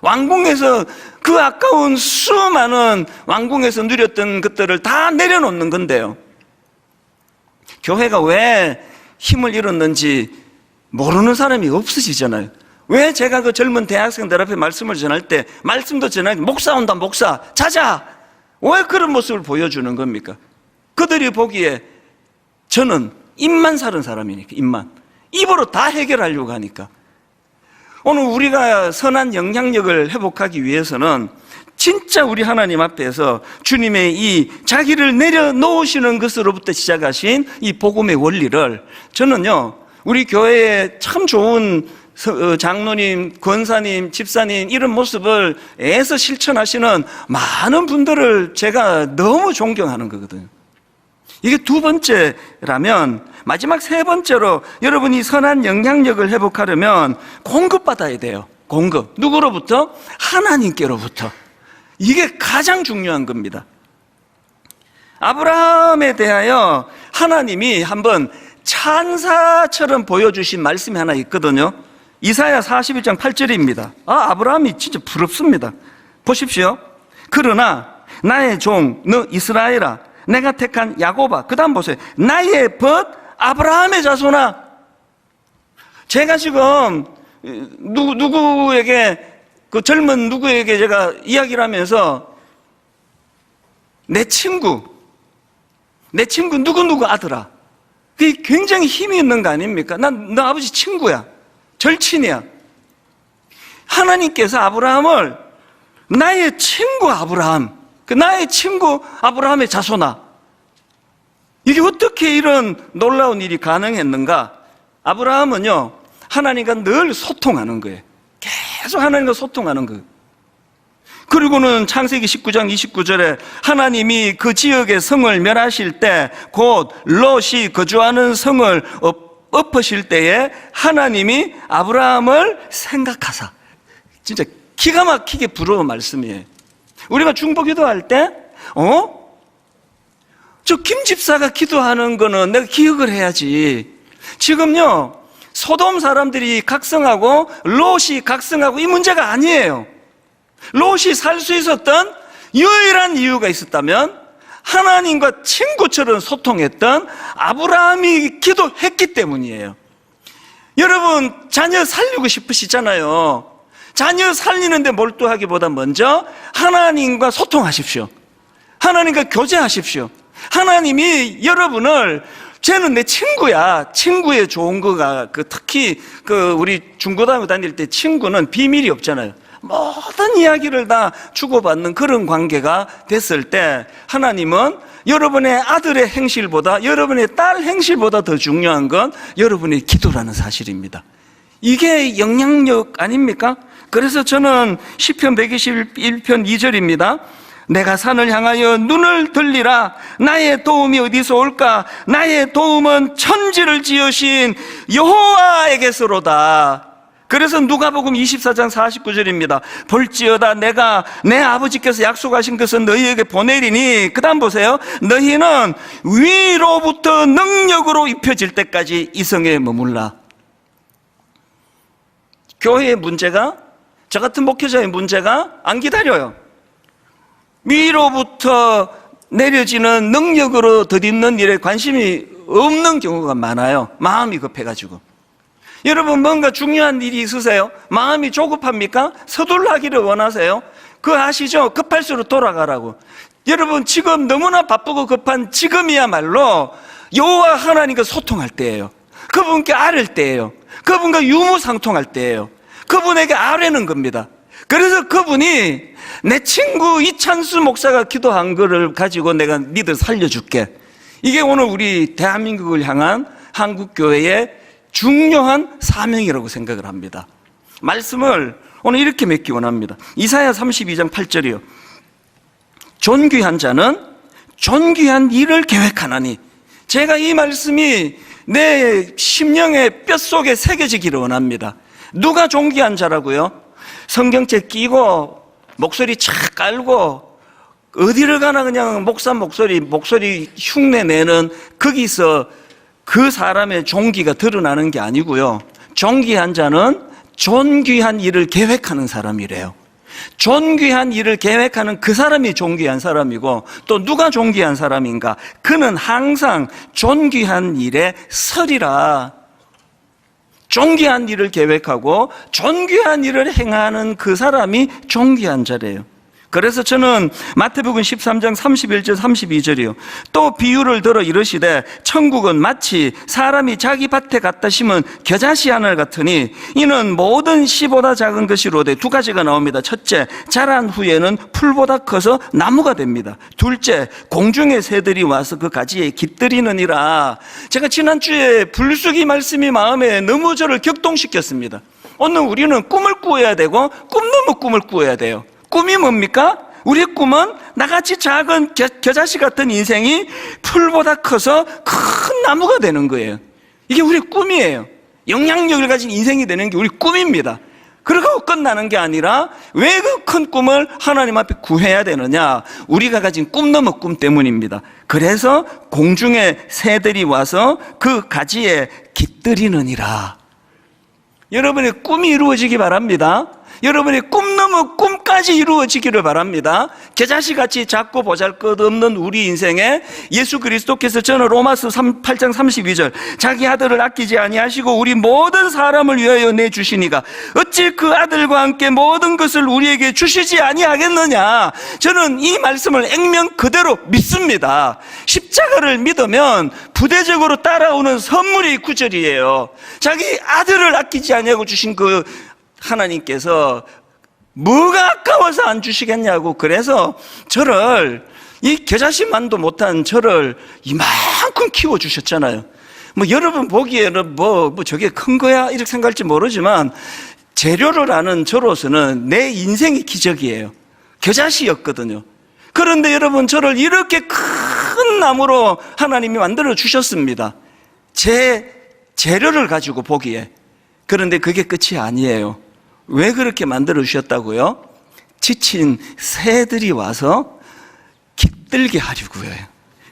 왕궁에서 그 아까운 수많은 왕궁에서 누렸던 것들을 다 내려놓는 건데요. 교회가 왜 힘을 잃었는지 모르는 사람이 없으시잖아요. 왜 제가 그 젊은 대학생들 앞에 말씀을 전할 때 말씀도 전하고 목사 온다 목사 자자, 왜 그런 모습을 보여주는 겁니까? 그들이 보기에 저는 입만 사는 사람이니까, 입으로 다 해결하려고 하니까. 오늘 우리가 선한 영향력을 회복하기 위해서는 진짜 우리 하나님 앞에서 주님의 이 자기를 내려놓으시는 것으로부터 시작하신 이 복음의 원리를 저는요, 우리 교회에 참 좋은 장로님, 권사님, 집사님 이런 모습을 애써 실천하시는 많은 분들을 제가 너무 존경하는 거거든요. 이게 두 번째라면 마지막 세 번째로 여러분이 선한 영향력을 회복하려면 공급받아야 돼요. 공급. 누구로부터? 하나님께로부터. 이게 가장 중요한 겁니다. 아브라함에 대하여 하나님이 한번 찬사처럼 보여주신 말씀이 하나 있거든요. 이사야 41장 8절입니다. 아브라함이 진짜 부럽습니다. 보십시오. 그러나 나의 종 너 이스라엘아, 내가 택한 야곱아. 그 다음 보세요. 나의 벗 아브라함의 자손아. 제가 지금 누구에게, 그 젊은 누구에게 제가 이야기를 하면서 내 친구 누구 아들아, 그게 굉장히 힘이 있는 거 아닙니까? 난 너 아버지 친구야, 절친이야. 하나님께서 아브라함을 나의 친구 아브라함, 그 나의 친구 아브라함의 자손아. 이게 어떻게 이런 놀라운 일이 가능했는가? 아브라함은요, 하나님과 늘 소통하는 거예요. 계속 하나님과 소통하는 거예요. 그리고는 창세기 19장 29절에 하나님이 그 지역의 성을 멸하실 때, 곧 롯이 거주하는 성을 엎으실 때에 하나님이 아브라함을 생각하사. 진짜 기가 막히게 부러운 말씀이에요. 우리가 중보 기도할 때 저 김 집사가 기도하는 거는 내가 기억을 해야지. 지금요, 소돔 사람들이 각성하고 롯이 각성하고 이 문제가 아니에요. 롯이 살 수 있었던 유일한 이유가 있었다면 하나님과 친구처럼 소통했던 아브라함이 기도했기 때문이에요. 여러분, 자녀 살리고 싶으시잖아요. 자녀 살리는데 몰두하기보다 먼저 하나님과 소통하십시오. 하나님과 교제하십시오. 하나님이 여러분을, 쟤는 내 친구야. 친구의 좋은 거가, 특히 우리 중고등학교 다닐 때 친구는 비밀이 없잖아요. 모든 이야기를 다 주고받는 그런 관계가 됐을 때 하나님은 여러분의 아들의 행실보다, 여러분의 딸 행실보다 더 중요한 건 여러분의 기도라는 사실입니다. 이게 영향력 아닙니까? 그래서 저는 시편 121편 2절입니다. 내가 산을 향하여 눈을 들리라. 나의 도움이 어디서 올까? 나의 도움은 천지를 지으신 여호와에게서로다. 그래서 누가복음 24장 49절입니다. 볼지어다 내가 내 아버지께서 약속하신 것은 너희에게 보내리니, 그 다음 보세요. 너희는 위로부터 능력으로 입혀질 때까지 이 성에 머물라. 교회의 문제가, 저 같은 목회자의 문제가 안 기다려요. 위로부터 내려지는 능력으로 덧입는 일에 관심이 없는 경우가 많아요. 마음이 급해가지고. 여러분, 뭔가 중요한 일이 있으세요? 마음이 조급합니까? 서둘러 하기를 원하세요? 그거 아시죠? 급할수록 돌아가라고. 여러분, 지금 너무나 바쁘고 급한 지금이야말로 여호와 하나님과 소통할 때예요. 그분께 아뢰을 때예요. 그분과 유무상통할 때예요. 그분에게 아뢰는 겁니다. 그래서 그분이 내 친구 이찬수 목사가 기도한 거를 가지고 내가 니들 살려줄게. 이게 오늘 우리 대한민국을 향한 한국교회의 중요한 사명이라고 생각을 합니다. 말씀을 오늘 이렇게 맺기 원합니다. 이사야 32장 8절이요. 존귀한 자는 존귀한 일을 계획하나니. 제가 이 말씀이 내 심령의 뼛속에 새겨지기를 원합니다. 누가 존귀한 자라고요? 성경책 끼고 목소리 착 깔고 어디를 가나 그냥 목사 목소리 흉내 내는, 거기서 그 사람의 존귀가 드러나는 게 아니고요. 존귀한 자는 존귀한 일을 계획하는 사람이래요. 존귀한 일을 계획하는 그 사람이 존귀한 사람이고, 또 누가 존귀한 사람인가? 그는 항상 존귀한 일에 서리라. 존귀한 일을 계획하고 존귀한 일을 행하는 그 사람이 존귀한 자래요. 그래서 저는 마태복음 13장 31절 32절이요. 또 비유를 들어 이르시되 천국은 마치 사람이 자기 밭에 갖다 심은 겨자씨 하늘 같으니 이는 모든 씨보다 작은 것이로되, 두 가지가 나옵니다. 첫째, 자란 후에는 풀보다 커서 나무가 됩니다. 둘째, 공중의 새들이 와서 그 가지에 깃들이느니라. 제가 지난주에 불쑥이 말씀이 마음에 너무 저를 격동시켰습니다. 오늘 우리는 꿈을 꾸어야 되고 꿈 넘어 꿈을 꾸어야 돼요. 꿈이 뭡니까? 우리의 꿈은 나같이 작은 겨자씨 같은 인생이 풀보다 커서 큰 나무가 되는 거예요. 이게 우리의 꿈이에요. 영향력을 가진 인생이 되는 게 우리 꿈입니다. 그러고 끝나는 게 아니라 왜 그 큰 꿈을 하나님 앞에 구해야 되느냐? 우리가 가진 꿈 넘어 꿈 때문입니다. 그래서 공중의 새들이 와서 그 가지에 깃들이느니라. 여러분의 꿈이 이루어지기 바랍니다. 여러분의 꿈 넘어 꿈까지 이루어지기를 바랍니다. 겨자씨같이 작고 보잘것없는 우리 인생에 예수 그리스도께서 저는 로마서 8장 32절 자기 아들을 아끼지 아니하시고 우리 모든 사람을 위하여 내주시니가 어찌 그 아들과 함께 모든 것을 우리에게 주시지 아니하겠느냐. 저는 이 말씀을 액면 그대로 믿습니다. 십자가를 믿으면 부대적으로 따라오는 선물이 9절이에요. 자기 아들을 아끼지 아니하고 주신 그 하나님께서 뭐가 아까워서 안 주시겠냐고. 그래서 저를, 이 겨자씨만도 못한 저를 이만큼 키워주셨잖아요. 뭐 여러분 보기에는 뭐 저게 큰 거야 이렇게 생각할지 모르지만, 재료를 아는 저로서는 내 인생이 기적이에요. 겨자씨였거든요. 그런데 여러분, 저를 이렇게 큰 나무로 하나님이 만들어 주셨습니다. 제 재료를 가지고 보기에. 그런데 그게 끝이 아니에요. 왜 그렇게 만들어 주셨다고요? 지친 새들이 와서 깃들게 하려고요.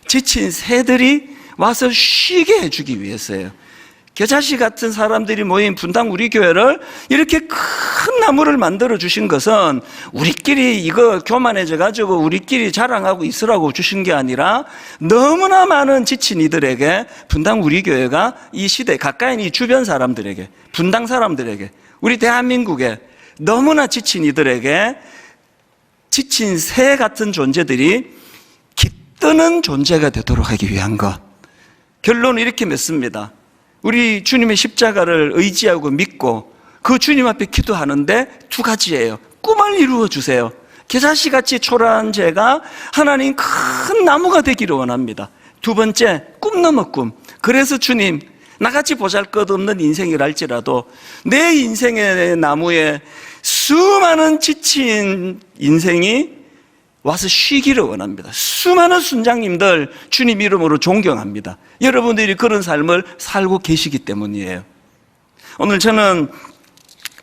지친 새들이 와서 쉬게 해주기 위해서예요. 겨자씨 같은 사람들이 모인 분당 우리 교회를 이렇게 큰 나무를 만들어 주신 것은 우리끼리 이거 교만해져 가지고 우리끼리 자랑하고 있으라고 주신 게 아니라, 너무나 많은 지친 이들에게, 분당 우리 교회가 이 시대 가까이 이 주변 사람들에게, 분당 사람들에게, 우리 대한민국에 너무나 지친 이들에게, 지친 새 같은 존재들이 깃드는 존재가 되도록 하기 위한 것. 결론은 이렇게 맺습니다. 우리 주님의 십자가를 의지하고 믿고 그 주님 앞에 기도하는데 두 가지예요. 꿈을 이루어 주세요. 겨자씨같이 초라한 죄가 하나님 큰 나무가 되기를 원합니다. 두 번째, 꿈 넘어 꿈. 그래서 주님, 나같이 보잘것없는 인생이랄지라도 내 인생의 나무에 수많은 지친 인생이 와서 쉬기를 원합니다. 수많은 순장님들 주님 이름으로 존경합니다. 여러분들이 그런 삶을 살고 계시기 때문이에요. 오늘 저는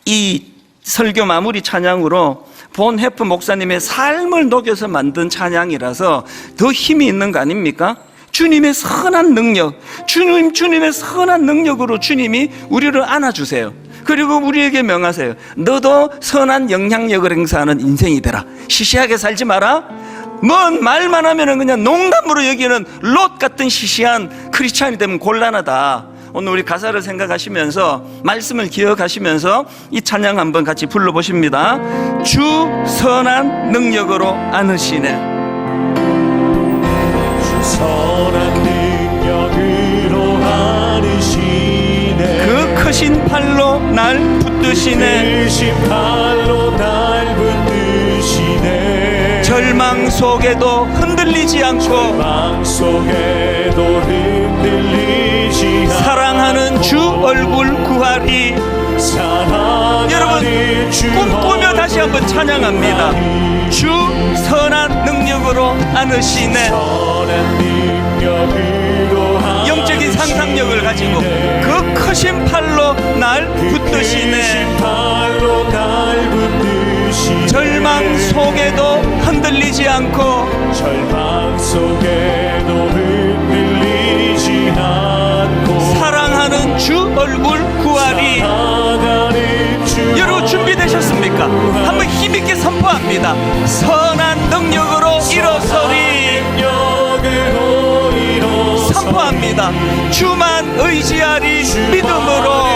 이 설교 마무리 찬양으로 본 해프 목사님의 삶을 녹여서 만든 찬양이라서 더 힘이 있는 거 아닙니까? 주님의 선한 능력, 주님의 선한 능력으로 주님이 우리를 안아주세요. 그리고 우리에게 명하세요. 너도 선한 영향력을 행사하는 인생이 되라. 시시하게 살지 마라. 뭔 말만 하면 그냥 농담으로 여기는 롯 같은 시시한 크리스찬이 되면 곤란하다. 오늘 우리 가사를 생각하시면서 말씀을 기억하시면서 이 찬양 한번 같이 불러보십니다. 주 선한 능력으로 안으시네. 선한 능력으로 안으시네. 그 크신 팔로 날 붙드시네. 크신 팔로 날 붙드시네. 절망 속에도 흔들리지 않고 절망 속에도 흔들리지 않고 사랑하는 주 얼굴 구하리. 여러분 꿈꾸며 다시 한번 찬양합니다. 주 선한 능력으로 안으시네. 영적인 상상력을 가지고 그 크신 팔로 날 붙드시네. 절망 속에도 흔들리지 않고 절망 속에도 흔들리지 않고 사랑하는 주 얼굴 구하리. 여러분 준비되셨습니까? 한번 힘있게 선포합니다. 선한 능력으로 일어서리. 선포합니다. 주만 의지하리. 믿음으로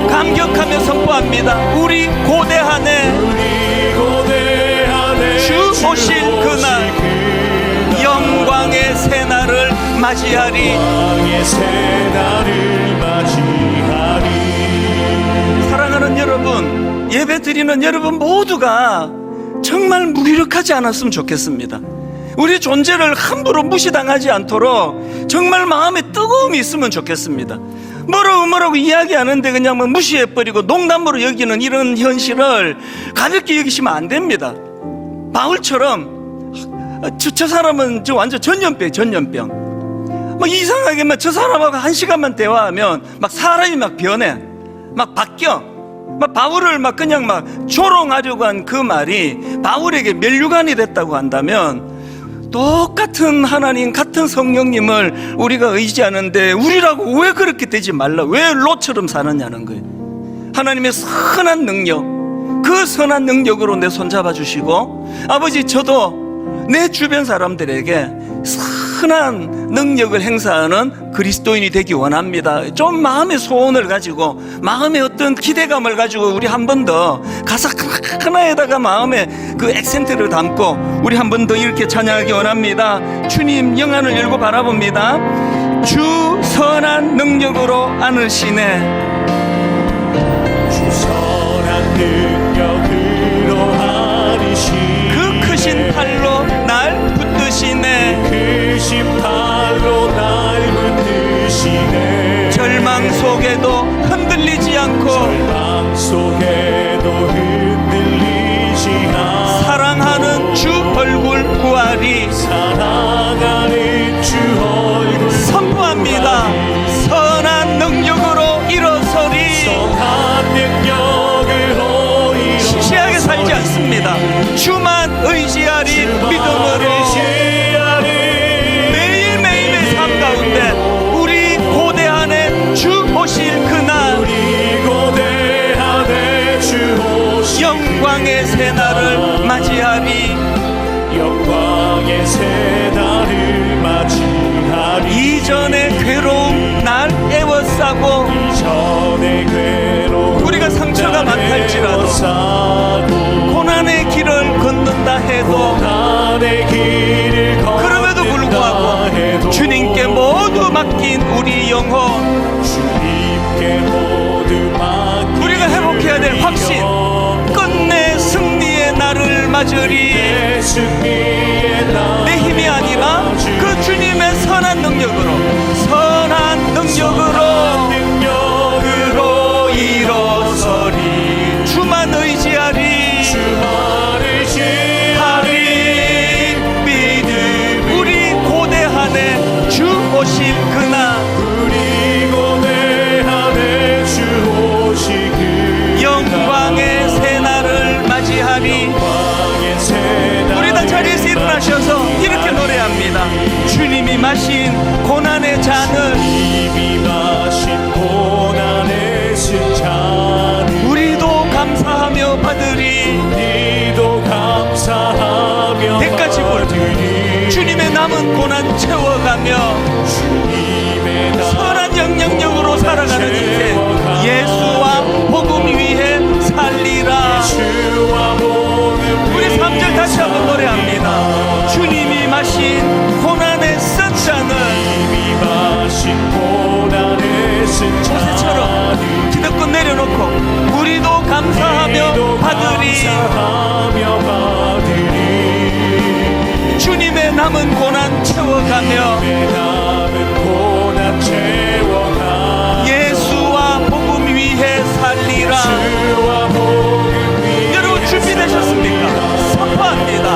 감격하며 선포합니다. 우리 고대하네. 주 오실 그날 영광의 새날을 맞이하리. 사랑하는 여러분, 예배 드리는 여러분 모두가 정말 무기력하지 않았으면 좋겠습니다. 우리 존재를 함부로 무시당하지 않도록 정말 마음에 뜨거움이 있으면 좋겠습니다. 뭐라고 이야기하는데 그냥 뭐 무시해버리고 농담으로 여기는 이런 현실을 가볍게 여기시면 안 됩니다. 바울처럼 저 사람은 저 완전 전염병. 막 이상하게 막 저 사람하고 한 시간만 대화하면 막 사람이 막 변해, 막 바뀌어. 막 바울을 막 그냥 막 조롱하려고 한 그 말이 바울에게 면류관이 됐다고 한다면 똑같은 하나님, 같은 성령님을 우리가 의지하는데 우리라고 왜 그렇게 되지 말라, 왜 롯처럼 사느냐는 거예요. 하나님의 선한 능력, 그 선한 능력으로 내 손잡아 주시고, 아버지 저도 내 주변 사람들에게 선한 능력을 행사하는 그리스도인이 되기 원합니다. 좀 마음의 소원을 가지고, 마음의 어떤 기대감을 가지고 우리 한 번 더 가사 하나에다가 마음의 그 액센트를 담고 우리 한 번 더 이렇게 찬양하기 원합니다. 주님 영안을 열고 바라봅니다. 주 선한 능력으로 안으시네. 주 선한 능력으로 안으시네. 그 크신 팔로 날 붙드시네. 크신 팔로 날 붙드시네. 절망 속에도 흔들리지 않고 절망 속에도 흔들리지 않고 사랑하는 주 얼굴 구하리. 사랑하는 주 얼굴 선포합니다. 선한 능력으로 일어서리. 선한 능력으로 시시하게 살지 않습니다. 주만 의지하리. 믿음으로 매일매일의 삶 가운데 우리 고대하네 주 오실 그날, 영광의 새날을 맞이하리. 영광의 새날을 맞이하리. 이전의 괴로움 날 애워싸고, 이전의 괴로움 우리가 상처가 많달지라도 고난의 길을 걷는다 해도, 그럼에도 불구하고 주님께 모두 맡긴 우리 영혼, 주님께 모두 맡긴 우리가 회복해야 될 확신, 맞으리. 내 힘이 아니라 그 주님의 선한 능력으로 일어서리. 주만 의지하리. 믿음. 우리 고대한에 주 오실 그날, 영광의 새날을 맞이하리. 우리 다 자리에서 일어나셔서 이렇게 노래합니다. 주님이 마신 고난의 잔을 우리도 감사하며 받으리. 대가 지불 주님의 남은 고난 채워가며 선한 영향력으로 살아가는 인생, 예수와 복음 위에 살리라. 우리 3절 다시 한번 노래합니다. 주님이 마신 고난의 쓴 잔을 모세처럼 기득권 내려놓고 우리도 감사하며 받으리. 주님의 남은 고난 채워가며 예수와 복음 위에 살리라. 여러분 준비되셨습니까? 선포합니다.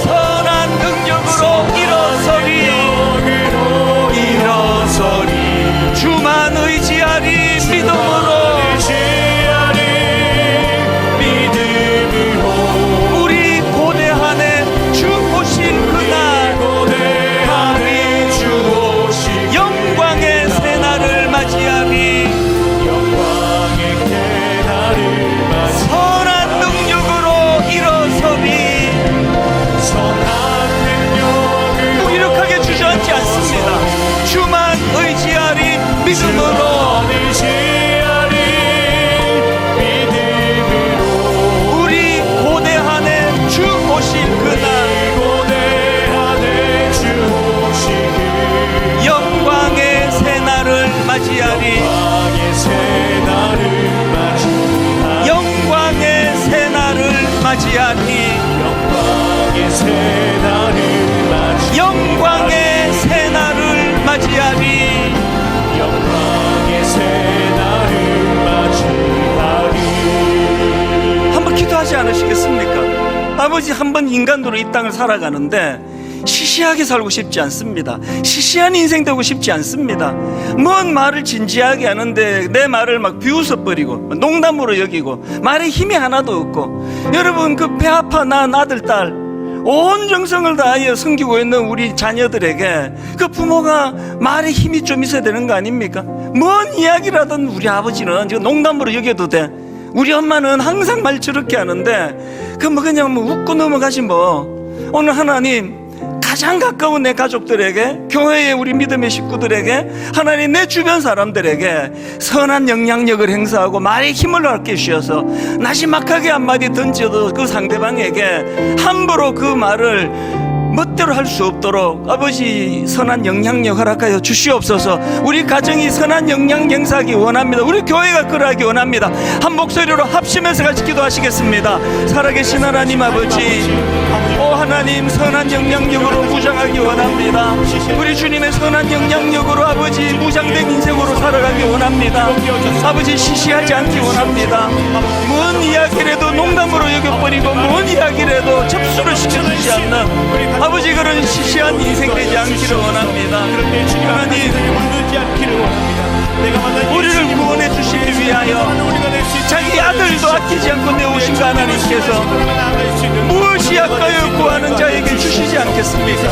선한 능력으로 일어서리. 주만 의지하리. 믿음으로 우리 고대한에 주 오실 그날, 영광의 새날을 맞이하리. 선한 능력으로 일어서리. 무기력하게 주저앉지 않습니다. 주만 의지하리. 믿음으로 우리 고대한에 주 오실 그날, 영광의 새날을 맞이하리. 영광의 새날을 맞이하리. 영광의 새날을 맞이하리. 한번 기도하지 않으시겠습니까? 아버지, 한번 인간으로 이 땅을 살아가는데 시시하게 살고 싶지 않습니다. 시시한 인생 되고 싶지 않습니다. 뭔 말을 진지하게 하는데 내 말을 막 비웃어버리고 농담으로 여기고 말에 힘이 하나도 없고, 여러분 그 배 아파 난 아들 딸 온 정성을 다하여 섬기고 있는 우리 자녀들에게 그 부모가 말에 힘이 좀 있어야 되는 거 아닙니까? 뭔 이야기라든 우리 아버지는 지금 농담으로 여겨도 돼. 우리 엄마는 항상 말 저렇게 하는데 그 뭐 그냥 뭐 웃고 넘어가지 뭐. 오늘 하나님, 가장 가까운 내 가족들에게, 교회의 우리 믿음의 식구들에게, 하나님 내 주변 사람들에게 선한 영향력을 행사하고 말에 힘을 얻게 주셔서 나지막하게 한마디 던져도 그 상대방에게 함부로 그 말을 멋대로 할 수 없도록 아버지 선한 영향력 허락하여 주시옵소서. 우리 가정이 선한 영향 행사하기 원합니다. 우리 교회가 그러하기 원합니다. 한 목소리로 합심해서 같이 기도하시겠습니다. 살아계신 하나님 아버지, 오 하나님, 선한 영향력으로 무장하기 원합니다. 우리 주님의 선한 영향력으로 아버지 무장된 인생으로 살아가기 원합니다. 아버지, 시시하지 않기 원합니다. 뭔 이야기라도 농담으로 여겨버리고 뭔 이야기라도 접수를 시켜주지 않는 아버지, 그런 시시한 인생 되지 않기를 원합니다. 하나님, 우리를 구원해 주시기 위하여 자기 아들도 아끼지 않고 내오신 그 하나님께서 무엇이 아까요 구하는 자에게 주시지 않겠습니까?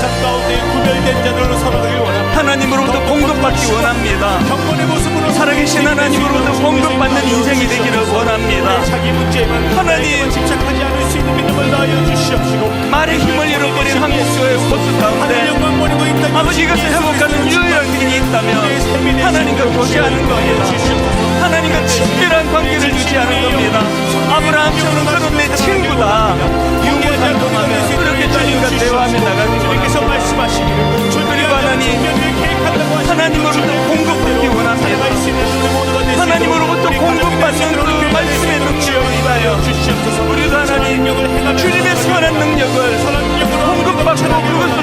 하나님으로부터 공급받기 원합니다. 살아계신 하나님으로부터 공급받는 인생이 되기를 원합니다. 하나님, 말의 힘을 잃어버린 한국교회 모습 가운데 아버지, 이것을 회복하는 유일한 길이 있다면 하나님과 교제하는 겁니다. 하나님과 친밀한 관계를 유지하는 겁니다. 아브라함처럼 그런 내 친구다, 유물 활동하며 그렇게 주님과 대화하며 나가기 원합니다. 그리고 하나님으로부터 공급받기 원합니다. 하나님으로부터 공급받는 그 말씀의 능력을 입하여 우리도 하나님 주님의 선한 능력을 공급받고 그것을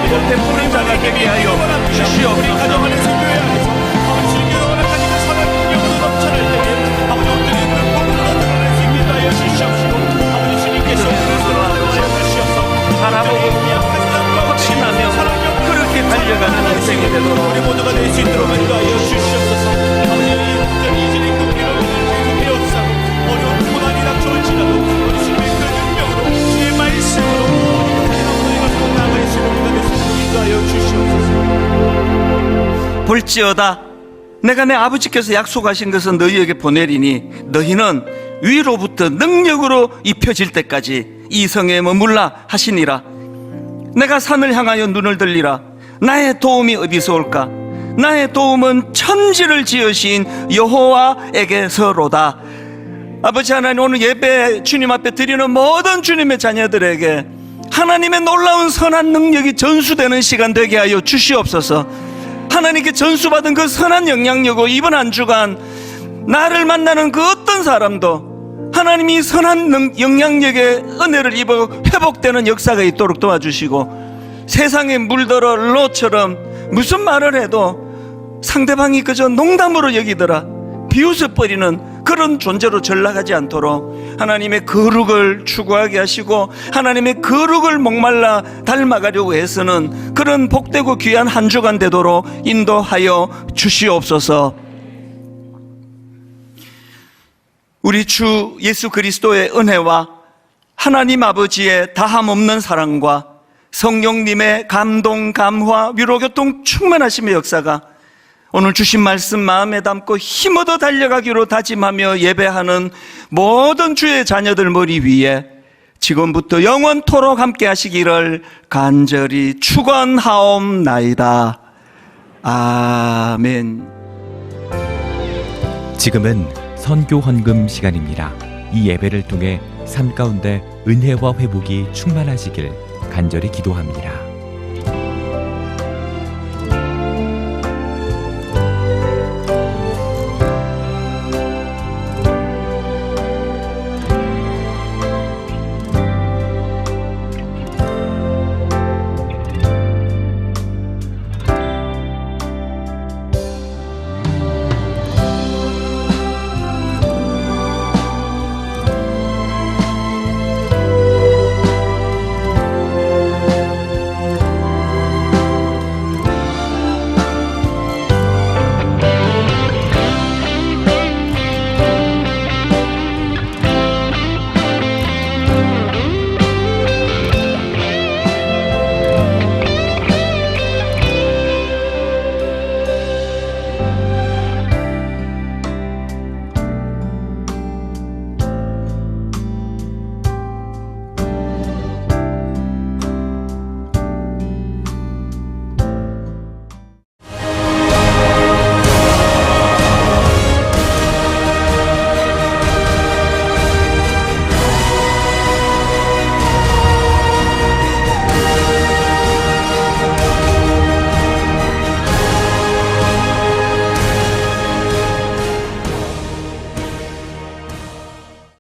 또 베푸는 자가 되게 하여 주시옵소서. 바라보고 확신하며 그렇게 달려가는 인생이 되도록 우리 모두가 될 수 있도록 인도하여 주시옵소서. 아버지 이전이 우리를 배웠사고 어려운 고난이 닥쳐올지라도 주님의 그 능력으로 주의 말씀으로 우리가 나아갈 수 있는 우리가 될 수 있도록 인도하여 주시옵소서. 볼지어다 내가 내 아버지께서 약속하신 것은 너희에게 보내리니 너희는 위로부터 능력으로 입혀질 때까지 이 성에 머물라 하시니라. 내가 산을 향하여 눈을 들리라. 나의 도움이 어디서 올까? 나의 도움은 천지를 지으신 여호와에게서로다. 아버지 하나님, 오늘 예배 주님 앞에 드리는 모든 주님의 자녀들에게 하나님의 놀라운 선한 능력이 전수되는 시간 되게 하여 주시옵소서. 하나님께 전수받은 그 선한 영향력으로 이번 한 주간 나를 만나는 그 어떤 사람도 하나님이 선한 영향력의 은혜를 입어 회복되는 역사가 있도록 도와주시고, 세상에 물들어 롯처럼 무슨 말을 해도 상대방이 그저 농담으로 여기더라 비웃어버리는 그런 존재로 전락하지 않도록 하나님의 거룩을 추구하게 하시고, 하나님의 거룩을 목말라 닮아가려고 애쓰는 그런 복되고 귀한 한 주간 되도록 인도하여 주시옵소서. 우리 주 예수 그리스도의 은혜와 하나님 아버지의 다함없는 사랑과 성령님의 감동, 감화, 위로, 교통 충만하심의 역사가 오늘 주신 말씀 마음에 담고 힘얻어 달려가기로 다짐하며 예배하는 모든 주의 자녀들 머리 위에 지금부터 영원토록 함께 하시기를 간절히 축원하옵나이다. 아멘. 지금은 선교 헌금 시간입니다. 이 예배를 통해 삶 가운데 은혜와 회복이 충만하시길 간절히 기도합니다.